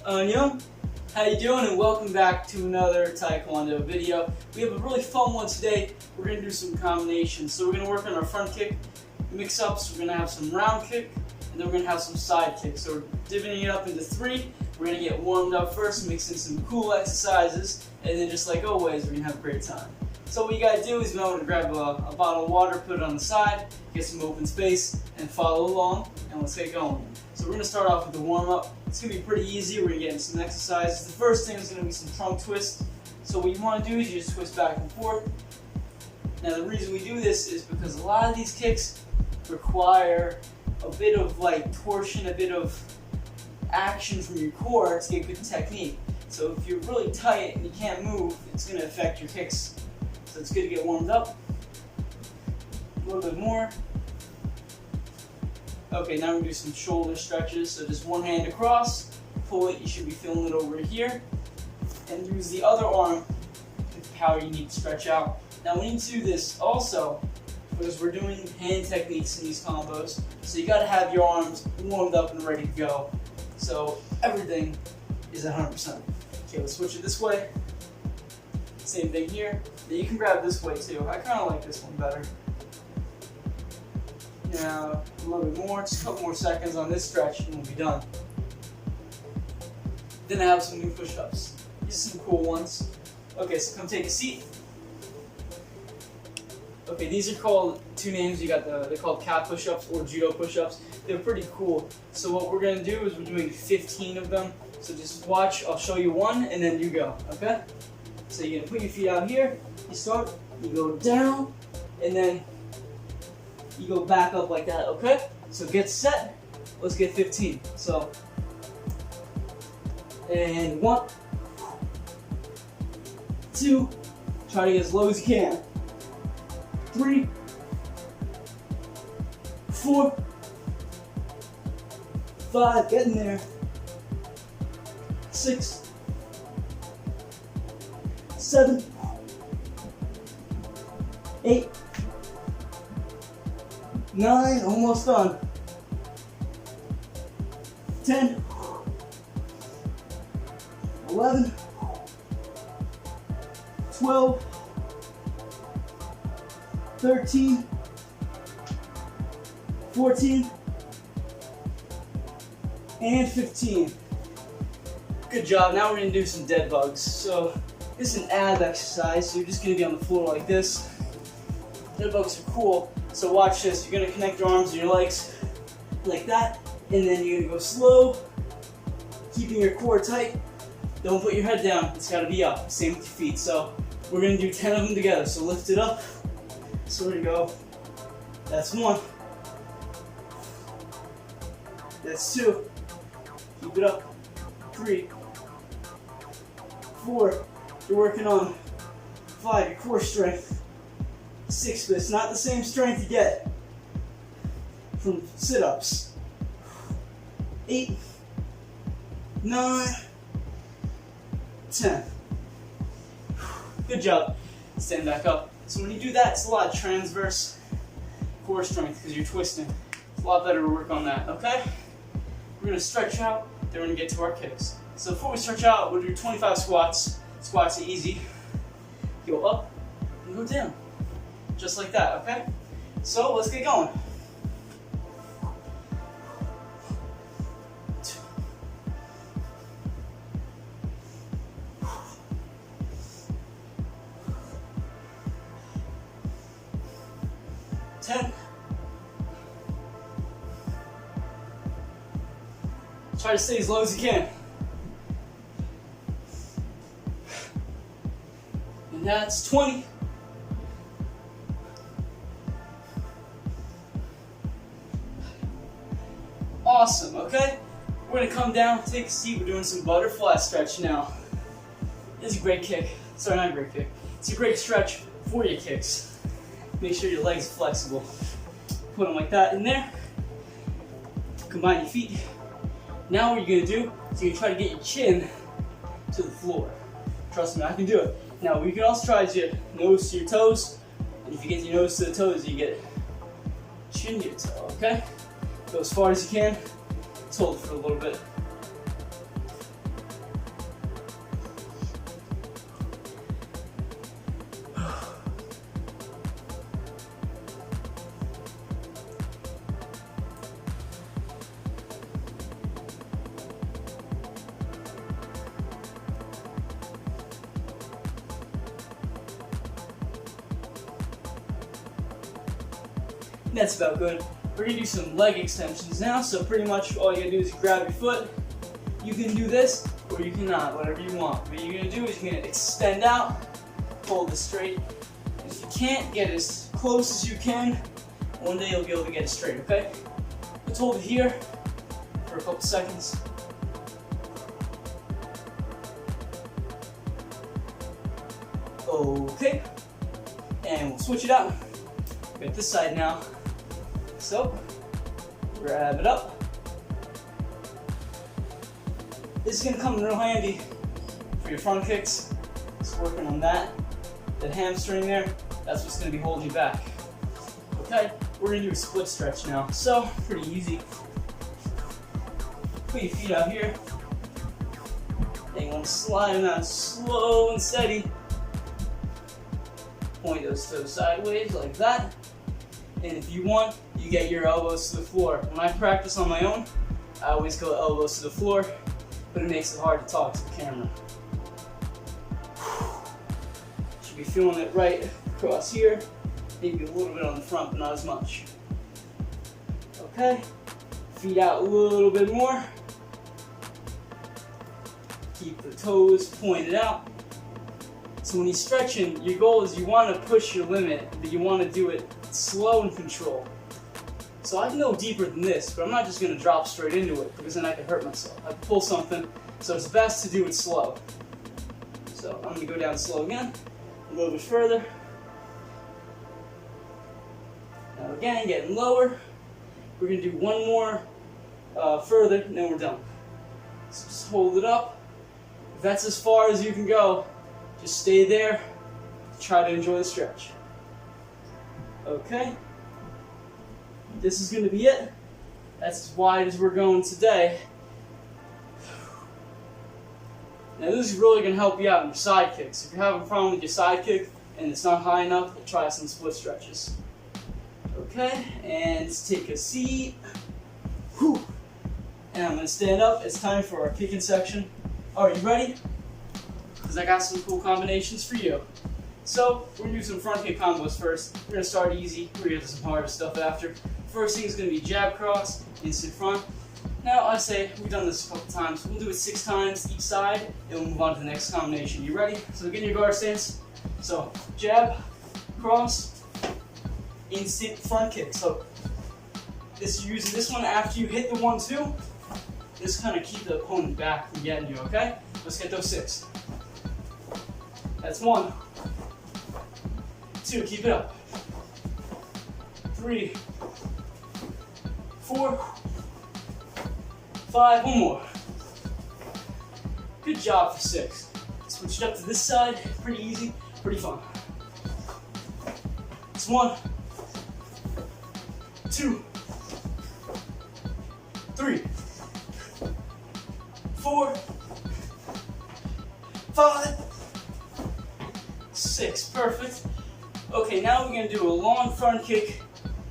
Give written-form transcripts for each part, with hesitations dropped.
Annyeong. How you doing? And welcome back to another Taekwondo video. We have a really fun one today. We're going to do some combinations. So we're going to work on our front kick, mix-ups, we're going to have some round kick, and then we're going to have some side kick. So we're dividing it up into three. We're going to get warmed up first, mix in some cool exercises, and then just like always, we're going to have a great time. So what you got to do is you want to grab a bottle of water, put it on the side, get some open space, and follow along, and let's get going. So we're going to start off with the warm-up. It's going to be pretty easy. We're going to get into some exercises. The first thing is going to be some trunk twist. So what you want to do is you just twist back and forth. Now the reason we do this is because a lot of these kicks require a bit of like torsion, a bit of action from your core to get good technique. So if you're really tight and you can't move, it's going to affect your kicks. So it's good to get warmed up. A little bit more. Okay, now we're going to do some shoulder stretches. So just one hand across, pull it, you should be feeling it over here. And use the other arm with the power you need to stretch out. Now we need to do this also because we're doing hand techniques in these combos. So you got to have your arms warmed up and ready to go. So everything is 100%. Okay, let's switch it this way. Same thing here. Now you can grab this way too. I kind of like this one better. Now, a little bit more, just a couple more seconds on this stretch and we'll be done. Then I have some new push-ups. These are some cool ones. Okay, so come take a seat. Okay, these are called, two names, they're called cat push-ups or judo push-ups. They're pretty cool. So what we're gonna do is we're doing 15 of them. So just watch, I'll show you one and then you go, okay? So you're gonna put your feet out here, you start, you go down, and then you go back up like that, okay? So get set, let's get 15. So, and 1, 2, try to get as low as you can. 3, 4, 5, get in there. 6, 7, 8, 9, almost done. 10, 11, 12, 13, 14, and 15. Good job. Now we're going to do some dead bugs. So this is an ab exercise, so you're just going to be on the floor like this. Dead bugs are cool. So watch this, you're going to connect your arms and your legs like that, and then you're going to go slow, keeping your core tight. Don't put your head down, it's got to be up. Same with your feet. So we're going to do 10 of them together. So lift it up. So we're going to go, that's 1. That's 2. Keep it up. 3. 4. You're working on 5, your core strength. 6, but it's not the same strength you get from sit-ups. 8, 9, 10. Good job. Stand back up. So when you do that, it's a lot of transverse core strength because you're twisting. It's a lot better to work on that, okay? We're going to stretch out, then we're going to get to our kicks. So before we stretch out, we'll do 25 squats. Squats are easy. Go up and go down. Just like that, okay? So let's get going. 10. Try to stay as low as you can. And that's 20. Awesome, okay? We're gonna come down, take a seat, we're doing some butterfly stretch now. It's a great kick. Sorry, not a great kick. It's a great stretch for your kicks. Make sure your legs are flexible. Put them like that in there. Combine your feet. Now what you're gonna do is you're gonna try to get your chin to the floor. Trust me, I can do it. Now what you can also try is your nose to your toes. And if you get your nose to the toes, you get chin to your toe, okay? Go as far as you can. Let's hold it for a little bit. That's about good. We're gonna do some leg extensions now, so pretty much all you gotta do is grab your foot. You can do this, or you cannot, whatever you want. What you're gonna do is you're gonna extend out, hold it straight. If you can't, get as close as you can. One day you'll be able to get it straight, okay? Let's hold it here for a couple seconds. Okay, and we'll switch it out. Get this side now. So, grab it up. This is gonna come in real handy for your front kicks. Just working on that. That hamstring there, that's what's gonna be holding you back. Okay, we're gonna do a split stretch now. So, pretty easy. Put your feet out here. And you wanna slide them out slow and steady. Point those toes sideways like that. And if you want, you get your elbows to the floor. When I practice on my own, I always go elbows to the floor, but it makes it hard to talk to the camera. Should be feeling it right across here, maybe a little bit on the front, but not as much. Okay, feet out a little bit more. Keep the toes pointed out. So when you're stretching, your goal is you want to push your limit, but you want to do it slow and controlled. So I can go deeper than this, but I'm not just going to drop straight into it because then I could hurt myself. I could pull something, so it's best to do it slow. So I'm going to go down slow again, a little bit further. Now again, getting lower. We're going to do one more further, and then we're done. So just hold it up. If that's as far as you can go, just stay there. Try to enjoy the stretch. Okay. This is going to be it. That's as wide as we're going today. Now this is really going to help you out in your side kicks. If you're having a problem with your side kick and it's not high enough, try some split stretches. Okay, and let's take a seat. Whew. And I'm going to stand up. It's time for our kicking section. Are you ready? Because I got some cool combinations for you. So, we're going to do some front kick combos first. We're going to start easy. We're going to get to some harder stuff after. First thing is going to be jab cross, instant front. Now, I say, we've done this a couple times. We'll do it 6 times each side, and we'll move on to the next combination. You ready? So, get in your guard stance. So, jab, cross, instant front kick. So, you're using this one after you hit the 1-2. Just kind of keep the opponent back from getting you, okay? Let's get those 6. That's 1. 2, keep it up. 3, 4, 5, one more. Good job for 6. Switch it up to this side, pretty easy, pretty fun. It's 1, 2, 3, 4, 5, 6, perfect. Okay, now we're going to do a long front kick,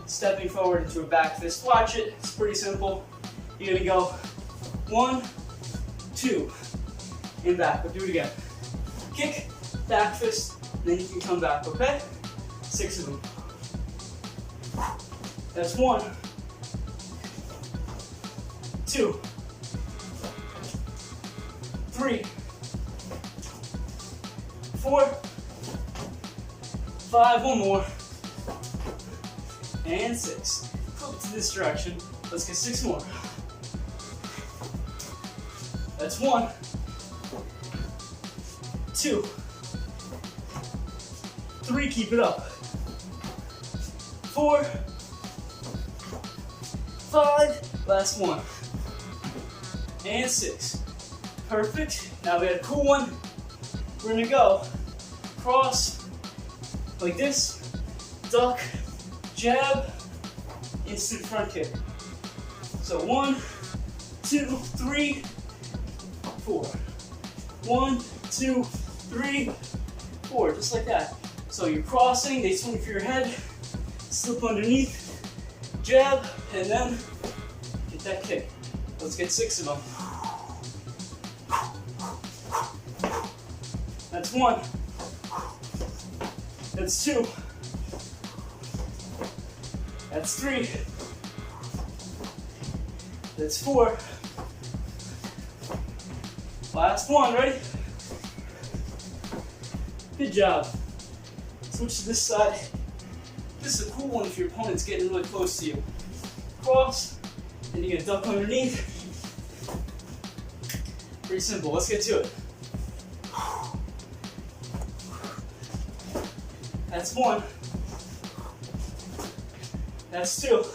stepping forward into a back fist. Watch it, it's pretty simple. You're going to go 1, 2, and back, but do it again. Kick, back fist, and then you can come back, okay? 6 of them. That's 1, 2, 3, 4, 5, one more, and 6. Flip to this direction. Let's get 6 more. That's 1, 2, 3, keep it up. 4, 5, last one, and 6. Perfect. Now we got a cool one. We're gonna go cross like this, duck, jab, instant front kick. So 1, 2, 3, 4. 1, 2, 3, 4, just like that. So you're crossing, they swing for your head, slip underneath, jab, and then get that kick. Let's get 6 of them. That's 1. That's 2. That's 3. That's 4. Last one, ready? Good job. Switch to this side. This is a cool one if your opponent's getting really close to you. Cross, and you're gonna duck underneath. Pretty simple, let's get to it. That's 1. That's 2.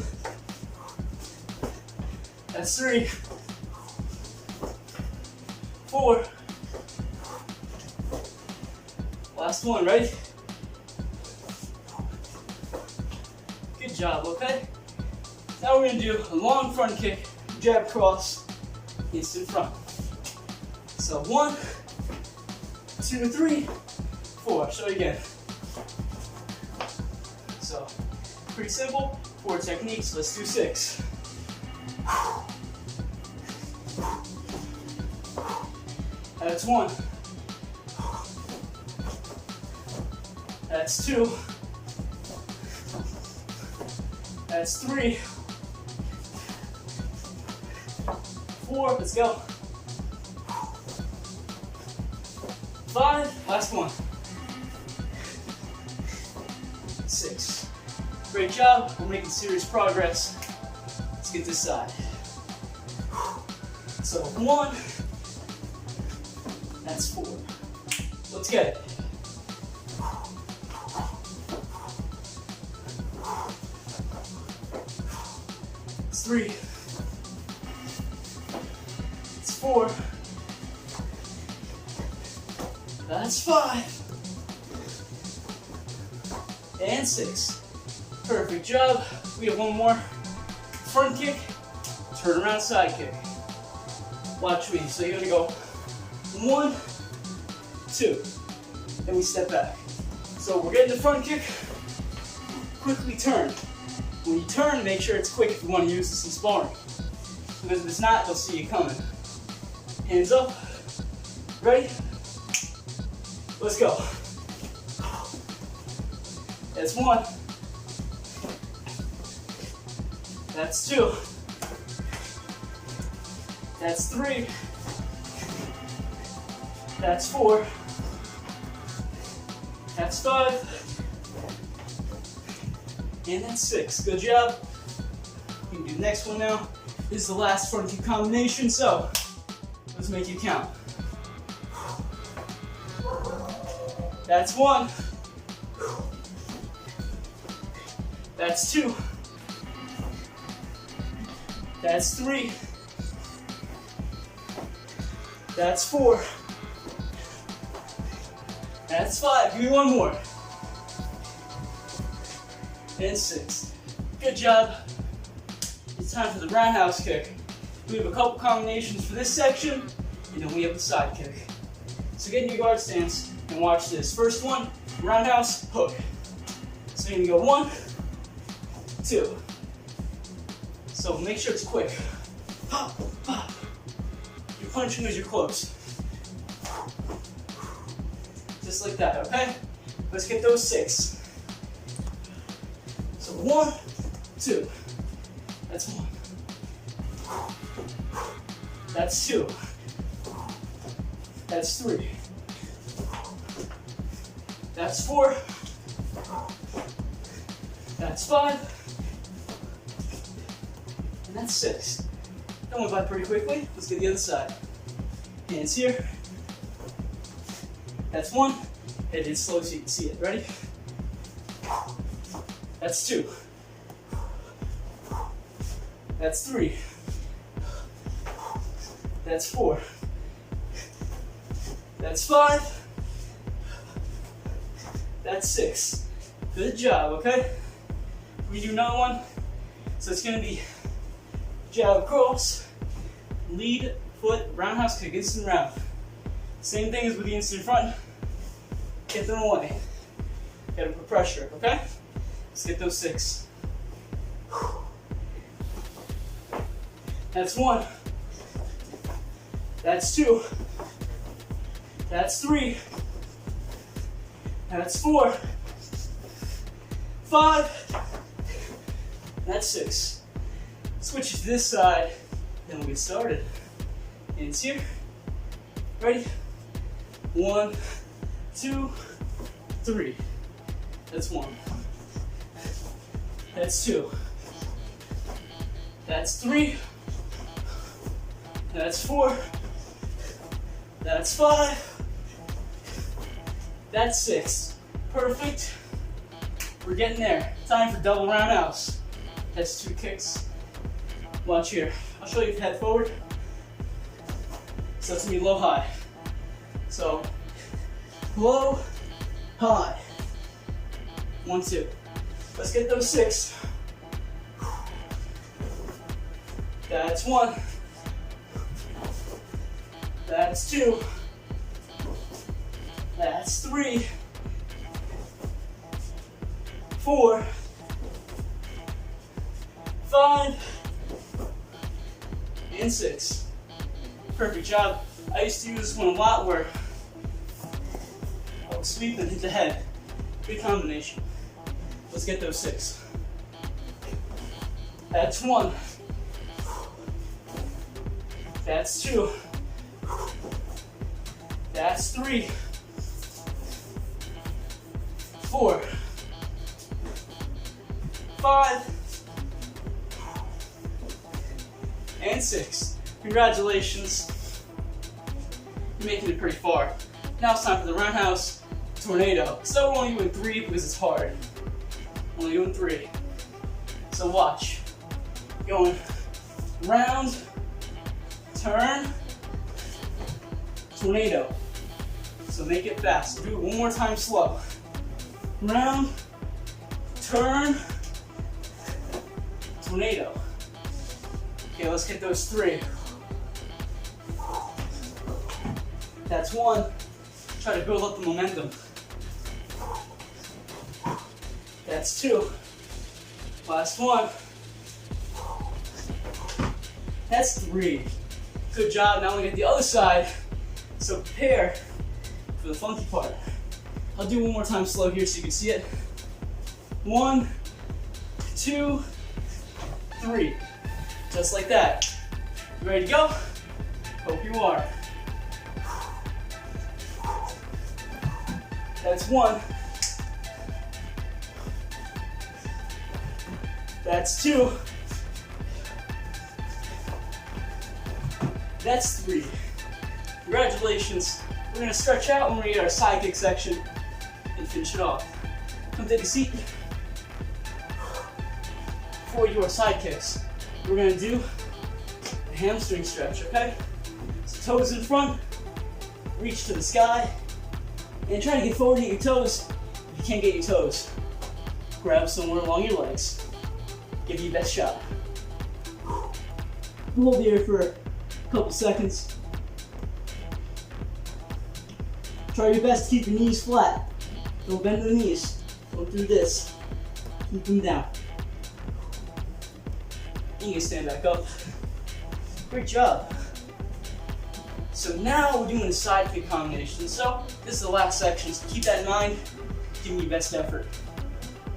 That's 3. 4. Last one, ready? Good job, okay? Now we're gonna do a long front kick, jab cross, instant front. So 1, 2, 3, 4. Show you again. So, pretty simple, 4 techniques. Let's do 6. That's 1. That's 2. That's 3. 4. Let's go. 5. Last one. 6. Great job. We're making serious progress. Let's get this side. So 1. That's 4. Let's get it. 3. It's 4. That's 5. And 6. Perfect job. We have one more. Front kick, turn around side kick. Watch me. So you're gonna go 1, 2. Then we step back. So we're getting the front kick. Quickly turn. When you turn, make sure it's quick if you want to use this in sparring. Because if it's not, they'll see you coming. Hands up. Ready? Let's go. That's 1. That's 2. That's 3. That's 4. That's 5. And that's 6. Good job. We can do the next one now. This is the last front kick combination, so let's make you count. That's 1. That's 2. That's 3. That's 4. That's 5. Give me one more. And 6. Good job. It's time for the roundhouse kick. We have a couple combinations for this section, and then we have the side kick. So get in your guard stance and watch this. First one, roundhouse, hook. So you're gonna go 1, 2. So make sure it's quick. You're punching as you're close. Just like that, okay? Let's get those 6. So 1, 2. That's 1. That's 2. That's 3. That's 4. That's 5. And that's 6. That went by pretty quickly. Let's get the other side. Hands here. That's 1. Head in slow so you can see it. Ready? That's 2. That's 3. That's 4. That's 5. That's 6. Good job, okay? We do another one. So it's gonna be jab across, lead foot, roundhouse kick, instant round. Same thing as with the instant front. Get them away. Gotta put pressure, okay? Let's get those 6. That's 1. That's 2. That's 3. That's 4. 5. That's 6. Switch to this side, then we'll get started. Hands here. Ready? 1, 2, 3. That's 1. That's 2. That's 3. That's 4. That's 5. That's 6. Perfect. We're getting there. Time for double roundhouse. That's 2 kicks. Watch here. I'll show you head forward. So it's gonna be low, high. So, low, high. 1, 2. Let's get those 6. That's 1. That's 2. That's 3. 4. 5. And 6. Perfect job. I used to use this one a lot where I would sweep and hit the head. Good combination. Let's get those 6. That's 1. That's 2. That's 3. 4. 5. And 6. Congratulations. You're making it pretty far. Now it's time for the roundhouse tornado. So we're only doing 3 because it's hard. Only doing 3. So watch. Going round, turn, tornado. So make it fast. Do it one more time slow. Round, turn, tornado. Okay, let's get those 3. That's 1. Try to build up the momentum. That's 2. Last 1. That's 3. Good job. Now we get the other side. So prepare for the funky part. I'll do one more time slow here so you can see it. 1, 2, 3. Just like that. You ready to go? Hope you are. That's 1. That's 2. That's 3. Congratulations. We're going to stretch out when we get our side kick section and finish it off. Come take a seat. Before we do our side kicks, we're going to do a hamstring stretch, okay? So toes in front, reach to the sky, and try to get forward to get your toes. If you can't get your toes, grab somewhere along your legs. Give you your best shot. Hold the air for a couple seconds. Try your best to keep your knees flat. Don't bend the knees. Don't do this. Keep them down. You can stand back up. Great job. So now we're doing a side kick combination. So this is the last section, so keep that in mind. Give me your best effort.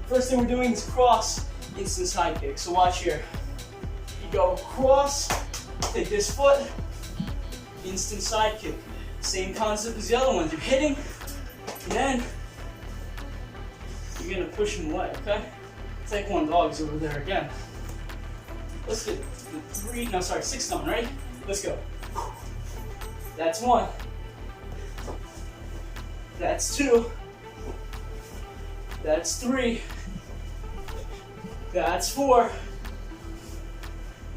First thing we're doing is cross instant side kick. So watch here. You go cross, take this foot, instant side kick. Same concept as the other ones. You're hitting, and then you're gonna push them away, okay? Taekwondo is over there again. Let's get the 6 down, right? Let's go. That's 1. That's 2. That's 3. That's 4.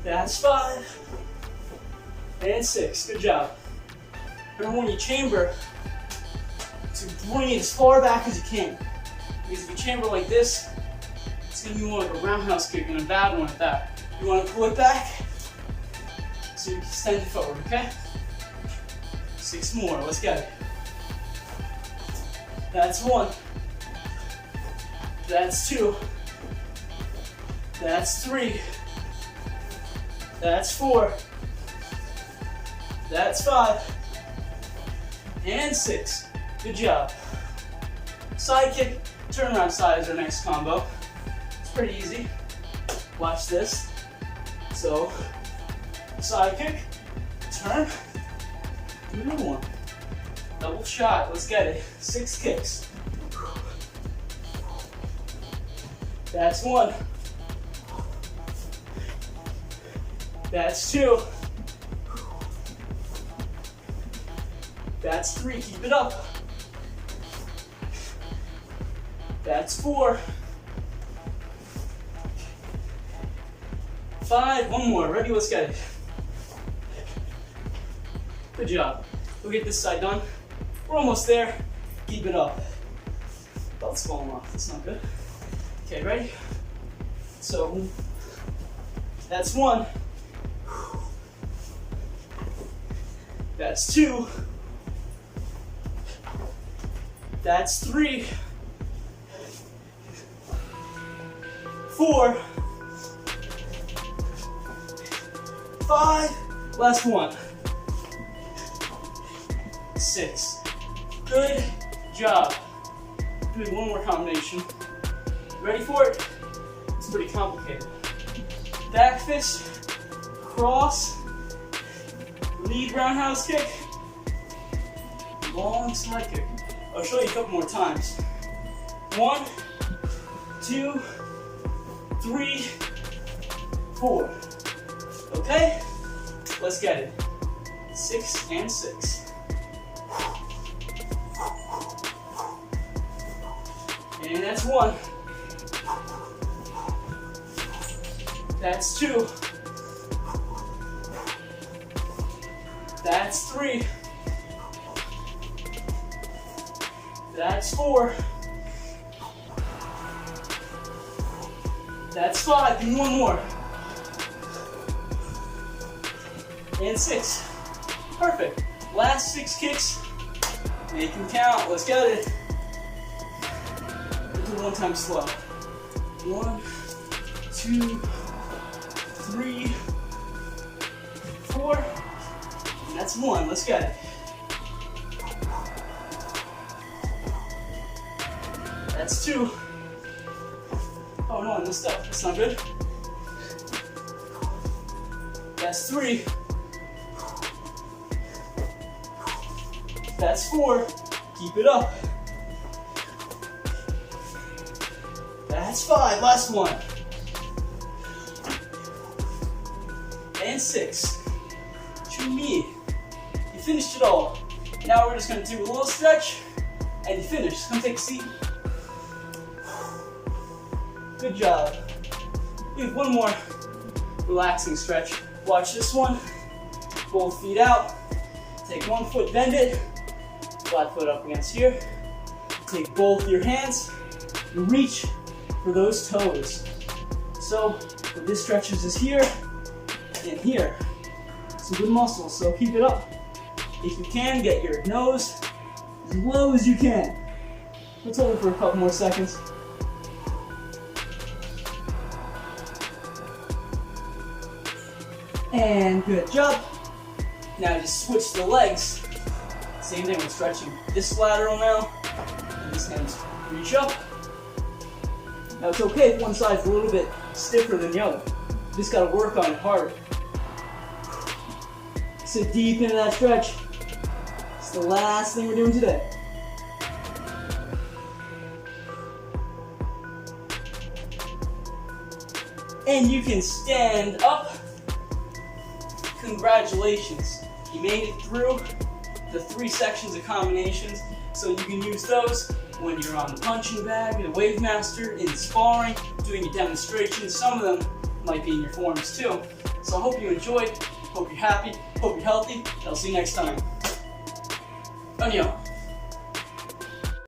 That's 5. And 6. Good job. Remember when you chamber, to bring it as far back as you can. Because if you chamber like this, it's going to be more like a roundhouse kick and a bad one at that. You want to pull it back so you can extend it forward, okay? 6 more, let's get it. That's 1. That's 2. That's 3. That's 4. That's 5. And 6. Good job. Side kick, turnaround side is our next combo. It's pretty easy. Watch this. So, side kick, turn, do another one. Double shot, let's get it. 6 kicks. That's 1. That's 2. That's 3, keep it up. That's 4. 5, one more, ready, let's get it. Good job. We'll get this side done. We're almost there, keep it up. Belt's falling off, that's not good. Okay, ready? So, that's 1. That's 2. That's 3. 4. 5. Last one. 6. Good job. Doing one more combination. Ready for it? It's pretty complicated. Back fist, cross, lead roundhouse kick, long side kick. I'll show you a couple more times. 1, 2, 3, 4. Okay? Let's get it. 6 and 6. And that's 1. That's 2. That's 3. That's 4. That's 5. Give me one more. And 6. Perfect. Last 6 kicks. Make them count. Let's get it. Do it one time slow. 1, 2, 3, 4. And that's 1. Let's get it. That's 2. Oh no, I messed up. That's not good. That's 3. That's 4. Keep it up. That's 5. Last one. And 6. To me. You finished it all. Now we're just going to do a little stretch and you finish. Come take a seat. Good job. We have one more relaxing stretch. Watch this one. Both feet out. Take one foot, bend it. Flat foot up against here. Take both your hands and reach for those toes. So what this stretches is here and here. Some good muscles, so keep it up. If you can, get your nose as low as you can. Let's hold it for a couple more seconds. And good job. Now just switch the legs. Same thing with stretching this lateral now. And these hands reach up. Now it's okay if one side's a little bit stiffer than the other. You just gotta work on it harder. Sit deep into that stretch. It's the last thing we're doing today. And you can stand up. Congratulations, you made it through the 3 sections of combinations, so you can use those when you're on the punching bag, the Wave Master, in sparring, doing your demonstrations. Some of them might be in your forms too. So I hope you enjoyed, hope you're happy, hope you're healthy, and I'll see you next time. Annyeong.